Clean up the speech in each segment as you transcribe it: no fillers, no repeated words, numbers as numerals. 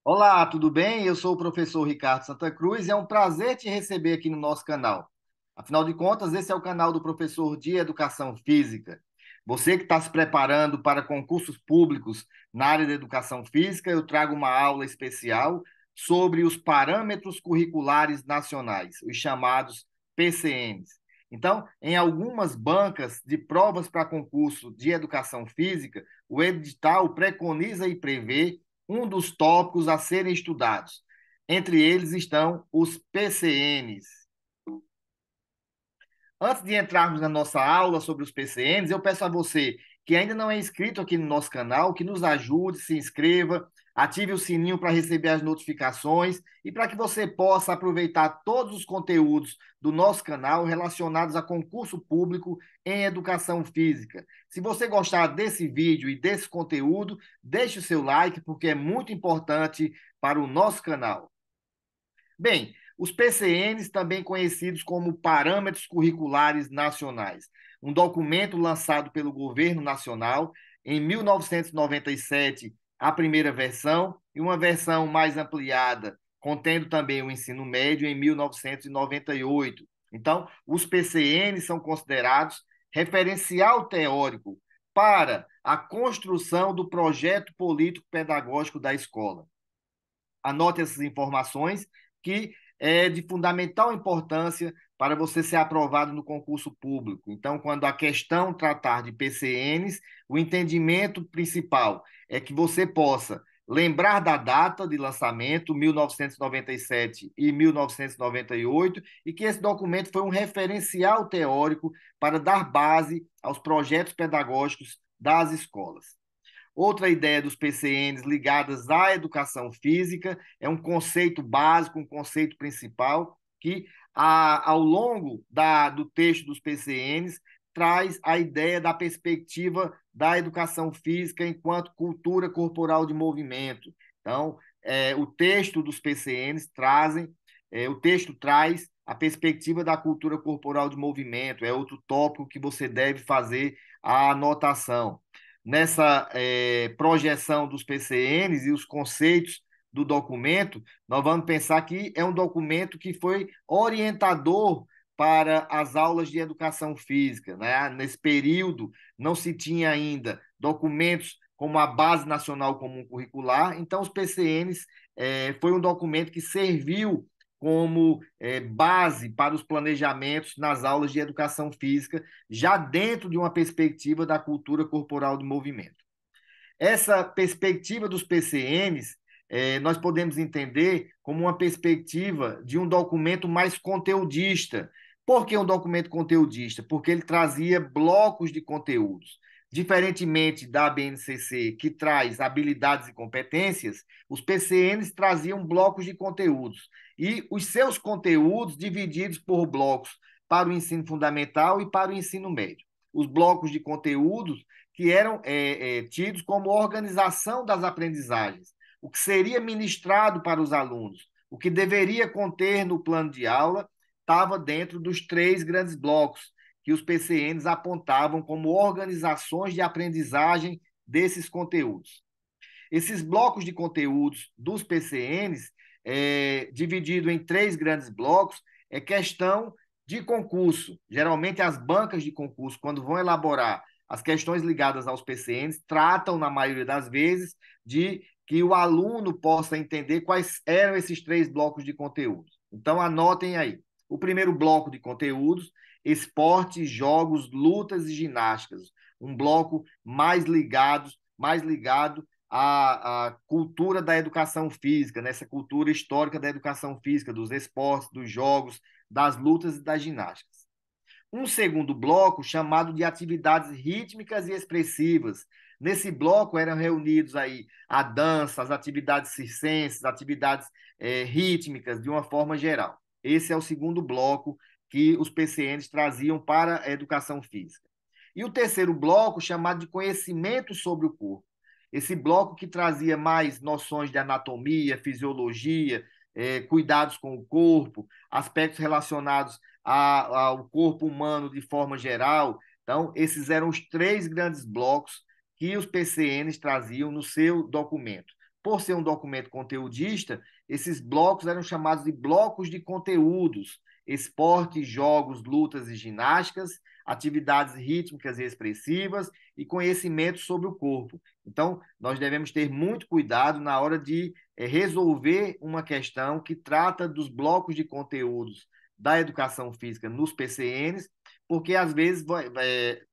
Olá, tudo bem? Eu sou o professor Ricardo Santa Cruz e é um prazer te receber aqui no nosso canal. Afinal de contas, esse é o canal do professor de Educação Física. Você que está se preparando para concursos públicos na área da educação física, eu trago uma aula especial sobre os parâmetros curriculares nacionais, os chamados PCNs. Então, em algumas bancas de provas para concurso de educação física, o edital preconiza e prevê um dos tópicos a serem estudados. Entre eles estão os PCNs. Antes de entrarmos na nossa aula sobre os PCNs, eu peço a você que ainda não é inscrito aqui no nosso canal, que nos ajude, se inscreva, ative o sininho para receber as notificações e para que você possa aproveitar todos os conteúdos do nosso canal relacionados a concurso público em educação física. Se você gostar desse vídeo e desse conteúdo, deixe o seu like, porque é muito importante para o nosso canal. Bem, os PCNs, também conhecidos como Parâmetros Curriculares Nacionais, um documento lançado pelo governo nacional em 1997, a primeira versão, e uma versão mais ampliada, contendo também o ensino médio em 1998. Então, os PCNs são considerados referencial teórico para a construção do projeto político-pedagógico da escola. Anote essas informações que é de fundamental importância para você ser aprovado no concurso público. Então, quando a questão tratar de PCNs, o entendimento principal é que você possa lembrar da data de lançamento, 1997 e 1998, e que esse documento foi um referencial teórico para dar base aos projetos pedagógicos das escolas. Outra ideia dos PCNs ligadas à educação física é um conceito básico, um conceito principal, que ao longo do texto dos PCNs traz a ideia da perspectiva da educação física enquanto cultura corporal de movimento. Então, o texto dos PCNs o texto traz a perspectiva da cultura corporal de movimento, é outro tópico que você deve fazer a anotação nessa projeção dos PCNs e os conceitos do documento, nós vamos pensar que é um documento que foi orientador para as aulas de educação física. Né? Nesse período, não se tinha ainda documentos como a Base Nacional Comum Curricular, então os PCNs foi um documento que serviu como base para os planejamentos nas aulas de educação física, já dentro de uma perspectiva da cultura corporal de movimento. Essa perspectiva dos PCNs, nós podemos entender como uma perspectiva de um documento mais conteudista. Por que um documento conteudista? Porque ele trazia blocos de conteúdos. Diferentemente da BNCC, que traz habilidades e competências, os PCNs traziam blocos de conteúdos. E os seus conteúdos divididos por blocos para o ensino fundamental e para o ensino médio. Os blocos de conteúdos que eram tidos como organização das aprendizagens, o que seria ministrado para os alunos, o que deveria conter no plano de aula, estava dentro dos três grandes blocos que os PCNs apontavam como organizações de aprendizagem desses conteúdos. Esses blocos de conteúdos dos PCNs, dividido em três grandes blocos, é questão de concurso. Geralmente, as bancas de concurso, quando vão elaborar as questões ligadas aos PCNs, tratam, na maioria das vezes, de que o aluno possa entender quais eram esses três blocos de conteúdo. Então, anotem aí. O primeiro bloco de conteúdos, esportes, jogos, lutas e ginásticas. Um bloco mais ligado à cultura da educação física, nessa cultura histórica da educação física, dos esportes, dos jogos, das lutas e das ginásticas. Um segundo bloco chamado de atividades rítmicas e expressivas. Nesse bloco eram reunidos aí a dança, as atividades circenses, atividades rítmicas de uma forma geral. Esse é o segundo bloco que os PCNs traziam para a educação física. E o terceiro bloco, chamado de conhecimento sobre o corpo. Esse bloco que trazia mais noções de anatomia, fisiologia, cuidados com o corpo, aspectos relacionados ao corpo humano de forma geral. Então, esses eram os três grandes blocos que os PCNs traziam no seu documento. por ser um documento conteudista, esses blocos eram chamados de blocos de conteúdos: esporte, jogos, lutas e ginásticas, atividades rítmicas e expressivas e conhecimento sobre o corpo. Então, nós devemos ter muito cuidado na hora de resolver uma questão que trata dos blocos de conteúdos da educação física nos PCNs, porque às vezes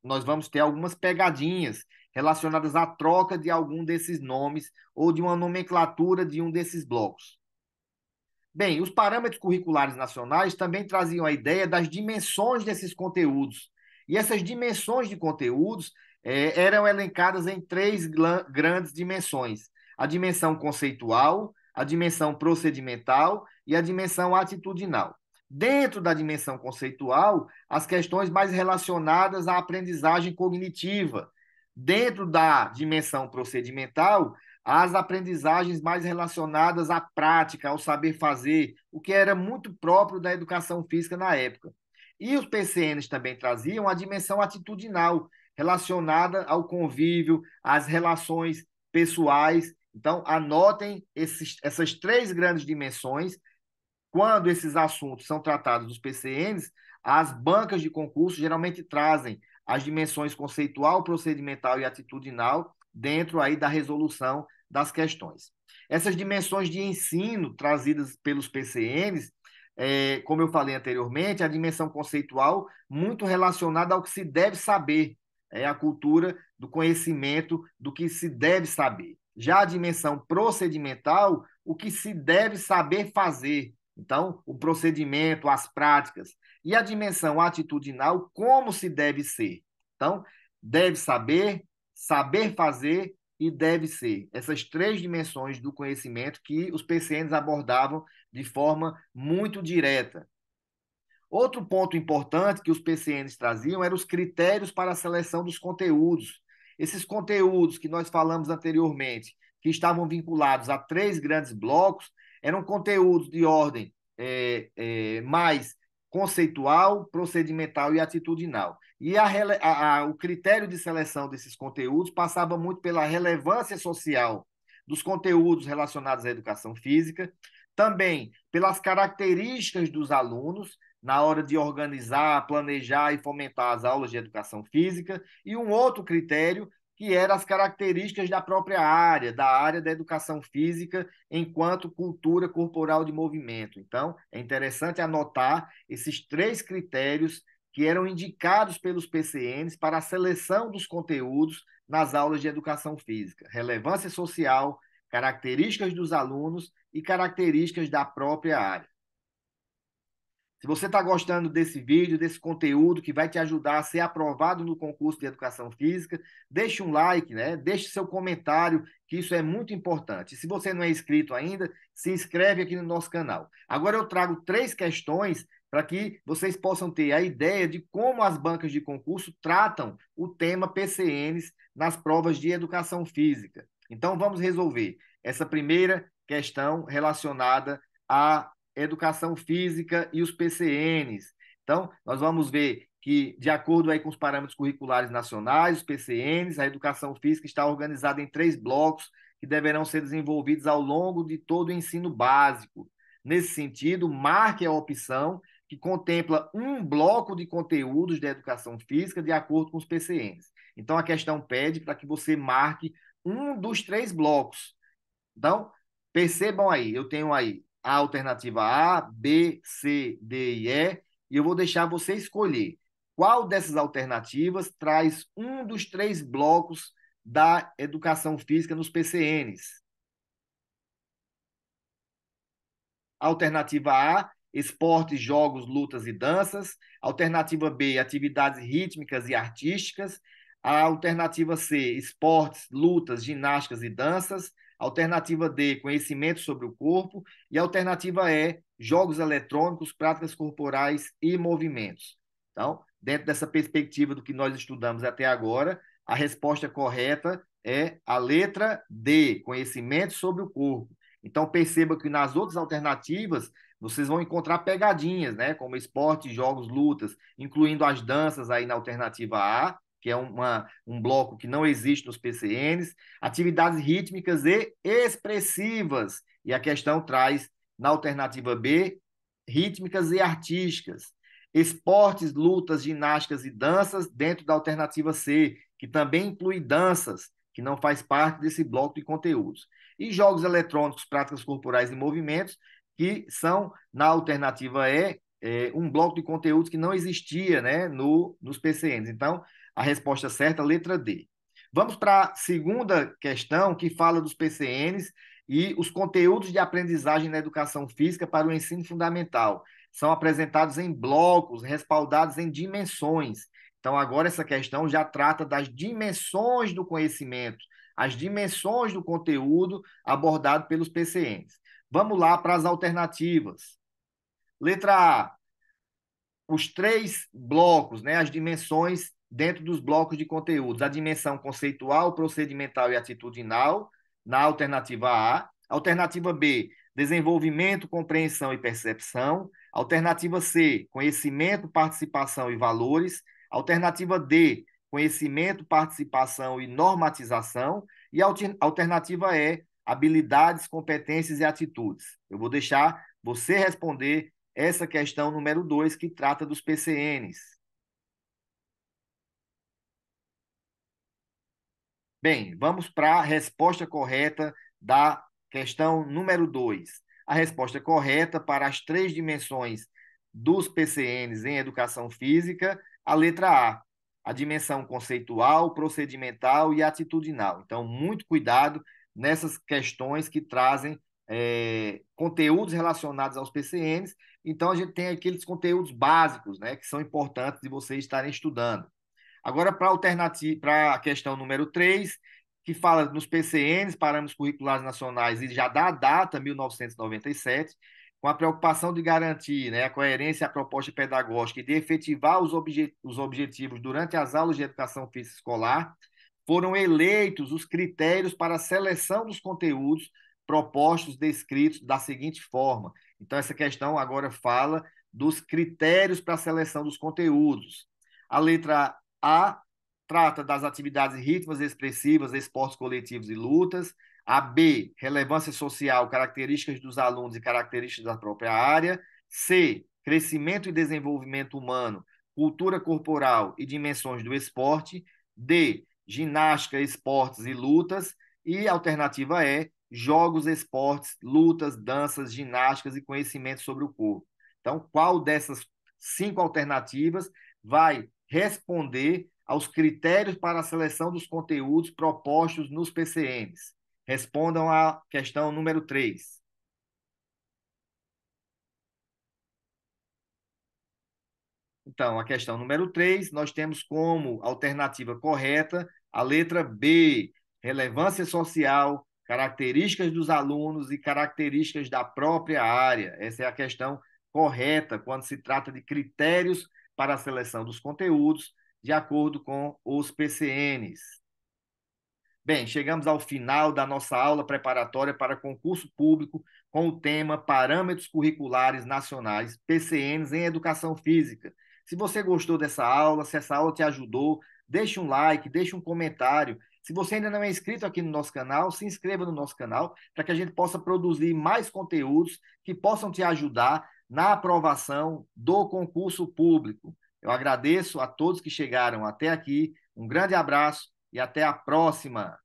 nós vamos ter algumas pegadinhas relacionadas à troca de algum desses nomes ou de uma nomenclatura de um desses blocos. Bem, os parâmetros curriculares nacionais também traziam a ideia das dimensões desses conteúdos. E essas dimensões de conteúdos eram elencadas em três grandes dimensões: a dimensão conceitual, a dimensão procedimental e a dimensão atitudinal. Dentro da dimensão conceitual, as questões mais relacionadas à aprendizagem cognitiva. Dentro da dimensão procedimental, as aprendizagens mais relacionadas à prática, ao saber fazer, o que era muito próprio da educação física na época. E os PCNs também traziam a dimensão atitudinal, relacionada ao convívio, às relações pessoais. Então, anotem essas três grandes dimensões. Quando esses assuntos são tratados nos PCNs, as bancas de concurso geralmente trazem as dimensões conceitual, procedimental e atitudinal dentro aí da resolução das questões. Essas dimensões de ensino trazidas pelos PCNs, como eu falei anteriormente, a dimensão conceitual muito relacionada ao que se deve saber, é a cultura do conhecimento do que se deve saber. Já a dimensão procedimental, o que se deve saber fazer. Então, o procedimento, as práticas. E a dimensão atitudinal, como se deve ser. Então, deve saber, saber fazer e deve ser. Essas três dimensões do conhecimento que os PCNs abordavam de forma muito direta. Outro ponto importante que os PCNs traziam eram os critérios para a seleção dos conteúdos. Esses conteúdos que nós falamos anteriormente, que estavam vinculados a três grandes blocos, eram conteúdos de ordem mais conceitual, procedimental e atitudinal. E o critério de seleção desses conteúdos passava muito pela relevância social dos conteúdos relacionados à educação física, também pelas características dos alunos na hora de organizar, planejar e fomentar as aulas de educação física, e um outro critério que eram as características da própria área, da área da educação física, enquanto cultura corporal de movimento. Então, é interessante anotar esses três critérios que eram indicados pelos PCNs para a seleção dos conteúdos nas aulas de educação física: relevância social, características dos alunos e características da própria área. Se você está gostando desse vídeo, desse conteúdo que vai te ajudar a ser aprovado no concurso de Educação Física, deixe um like, né? Deixe seu comentário, que isso é muito importante. E se você não é inscrito ainda, se inscreve aqui no nosso canal. Agora eu trago três questões para que vocês possam ter a ideia de como as bancas de concurso tratam o tema PCNs nas provas de Educação Física. Então vamos resolver essa primeira questão relacionada a educação física e os PCNs. Então, nós vamos ver que, de acordo aí com os parâmetros curriculares nacionais, os PCNs, a educação física está organizada em três blocos que deverão ser desenvolvidos ao longo de todo o ensino básico. Nesse sentido, marque a opção que contempla um bloco de conteúdos da educação física de acordo com os PCNs. Então, a questão pede para que você marque um dos três blocos. Então, percebam aí, eu tenho aí a alternativa A, B, C, D e E, e eu vou deixar você escolher qual dessas alternativas traz um dos três blocos da educação física nos PCNs. Alternativa A, esportes, jogos, lutas e danças. Alternativa B, atividades rítmicas e artísticas. A alternativa C, esportes, lutas, ginásticas e danças. Alternativa D, conhecimento sobre o corpo. E a alternativa E, jogos eletrônicos, práticas corporais e movimentos. Então, dentro dessa perspectiva do que nós estudamos até agora, a resposta correta é a letra D, conhecimento sobre o corpo. Então, perceba que nas outras alternativas, vocês vão encontrar pegadinhas, né? Como esporte, jogos, lutas, incluindo as danças aí na alternativa A, que é um bloco que não existe nos PCNs, atividades rítmicas e expressivas, e a questão traz, na alternativa B, rítmicas e artísticas, esportes, lutas, ginásticas e danças, dentro da alternativa C, que também inclui danças, que não faz parte desse bloco de conteúdos. E jogos eletrônicos, práticas corporais e movimentos, que são, na alternativa E, um bloco de conteúdos que não existia, né, nos PCNs. Então, a resposta certa, letra D. Vamos para a segunda questão, que fala dos PCNs e os conteúdos de aprendizagem na educação física para o ensino fundamental. São apresentados em blocos, respaldados em dimensões. Então, agora essa questão já trata das dimensões do conhecimento, as dimensões do conteúdo abordado pelos PCNs. Vamos lá para as alternativas. Letra A, os três blocos, né, as dimensões dentro dos blocos de conteúdos. A dimensão conceitual, procedimental e atitudinal, na alternativa A. Alternativa B, desenvolvimento, compreensão e percepção. Alternativa C, conhecimento, participação e valores. Alternativa D, conhecimento, participação e normatização. E a alternativa E, habilidades, competências e atitudes. Eu vou deixar você responder essa questão número 2, que trata dos PCNs. Bem, vamos para a resposta correta da questão número 2. A resposta correta para as três dimensões dos PCNs em educação física, a letra A, a dimensão conceitual, procedimental e atitudinal. Então, muito cuidado nessas questões que trazem conteúdos relacionados aos PCNs. Então, a gente tem aqueles conteúdos básicos, né, que são importantes de vocês estarem estudando. Agora, para a questão número 3, que fala nos PCNs, Parâmetros Curriculares Nacionais, e já dá a data, 1997, com a preocupação de garantir, né, a coerência à proposta pedagógica e de efetivar os objetivos durante as aulas de educação física escolar, foram eleitos os critérios para a seleção dos conteúdos propostos, descritos da seguinte forma. Então, essa questão agora fala dos critérios para a seleção dos conteúdos. A letra A trata das atividades rítmicas expressivas, esportes coletivos e lutas. A B, relevância social, características dos alunos e características da própria área. C, crescimento e desenvolvimento humano, cultura corporal e dimensões do esporte. D, ginástica, esportes e lutas. E a alternativa é jogos, esportes, lutas, danças, ginásticas e conhecimento sobre o corpo. Então, qual dessas 5 alternativas vai responder aos critérios para a seleção dos conteúdos propostos nos PCNs? Respondam à questão número 3. Então, a questão número 3, nós temos como alternativa correta a letra B, relevância social, características dos alunos e características da própria área. Essa é a questão correta quando se trata de critérios para a seleção dos conteúdos, de acordo com os PCNs. Bem, chegamos ao final da nossa aula preparatória para concurso público com o tema Parâmetros Curriculares Nacionais, PCNs em Educação Física. Se você gostou dessa aula, se essa aula te ajudou, deixe um like, deixe um comentário. Se você ainda não é inscrito aqui no nosso canal, se inscreva no nosso canal para que a gente possa produzir mais conteúdos que possam te ajudar na aprovação do concurso público. Eu agradeço a todos que chegaram até aqui. Um grande abraço e até a próxima.